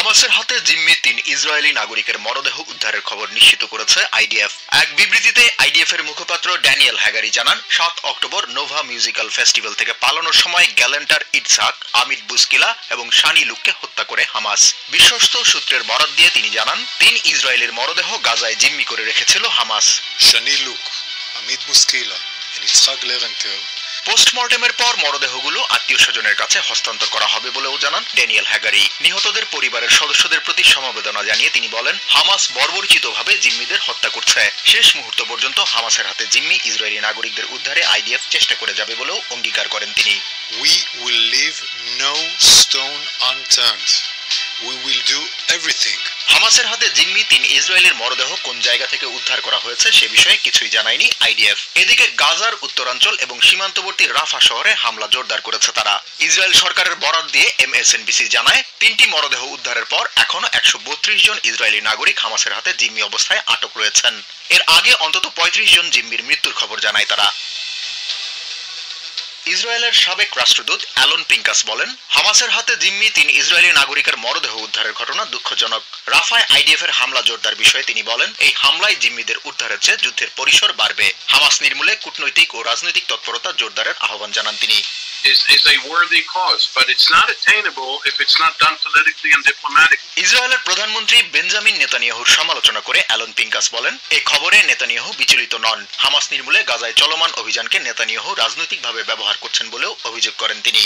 হামাসের হাতে জিম্মি ৩ ইসরায়েলি নাগরিকের মরদেহ উদ্ধারের খবর নিশ্চিত করেছে আইডিএফ। এক বিবৃতিতে আইডিএফ এর মুখপাত্র ড্যানিয়েল হ্যাগারি জানান, ৭ অক্টোবর নোভা মিউজিক্যাল ফেস্টিভ্যাল থেকে পালানোর সময় গ্যালেন্টার ইটসাক, আমিদ বুসকিলা এবং শানি লুককে হত্যা করে হামাস। বিশ্বস্ত সূত্রের বরাত দিয়ে তিনি জানান, ৩ ইসরায়েলের মরদেহ গাজায় জিম্মি করে রেখেছিল হামাস। Shani look, Amit বুসকিলা, ইটসাক লেরেন্টার। পোস্টমর্টেমের পর মরদেহগুলো আত্মীয় স্বজনের কাছে হস্তান্তর করা হবে বলেও জানান ড্যানিয়েল হ্যাগারি। নিহতদের পরিবারের সদস্যদের প্রতি সমবেদনা জানিয়ে তিনি বলেন, হামাস বর্বরচিতভাবে জিম্মিদের হত্যা করছে। শেষ মুহূর্ত পর্যন্ত হামাসের হাতে জিম্মি ইসরায়েলি নাগরিকদের উদ্ধারে আইডিএফ চেষ্টা করে যাবে বলেও অঙ্গীকার করেন তিনি। We will leave no stone unturned. We will do everything. হামাসের হাতে জিম্মি ৩ ইসরায়েলের মরদেহ কোন জায়গা থেকে উদ্ধার করা হয়েছে সে বিষয়ে কিছুই জানায়নি আইডিএফ। এদিকে গাজার উত্তরাঞ্চল এবং সীমান্তবর্তী রাফা শহরে হামলা জোরদার করেছে তারা। ইসরায়েল সরকারের বরাত দিয়ে এমএসএনবিসি জানায়, ৩টি মরদেহ উদ্ধারের পর এখনো ১৩২ জন ইসরায়েলি নাগরিক হামাসের হাতে জিম্মি অবস্থায় আটক রয়েছেন। এর আগে অন্তত ৩৫ জন জিম্মির মৃত্যুর খবর জানায় তারা। ইসরায়েলের সাবেক রাষ্ট্রদূত অ্যালন পিঙ্কাস বলেন, হামাসের হাতে জিম্মি ৩ ইসরায়েলি নাগরিকের মরদেহ উদ্ধারের ঘটনা দুঃখজনক। রাফায় আইডিএফ এর হামলা জোরদার বিষয়ে তিনি বলেন, এই হামলায় জিম্মিদের উদ্ধারের চেয়ে যুদ্ধের পরিসর বাড়বে। হামাস নির্মূলে কূটনৈতিক ও রাজনৈতিক তৎপরতা জোরদারের আহ্বান জানান তিনি। ইসরায়েলের প্রধানমন্ত্রী বেঞ্জামিন নেতানিয়াহুর সমালোচনা করে অ্যালন পিঙ্কাস বলেন, এই খবরে নেতানিয়াহু বিচলিত নন। হামাস নির্মূলে গাজায় চলমান অভিযানকে নেতানিয়াহু রাজনৈতিকভাবে ব্যবহার করছেন বলেও অভিযোগ করেন তিনি।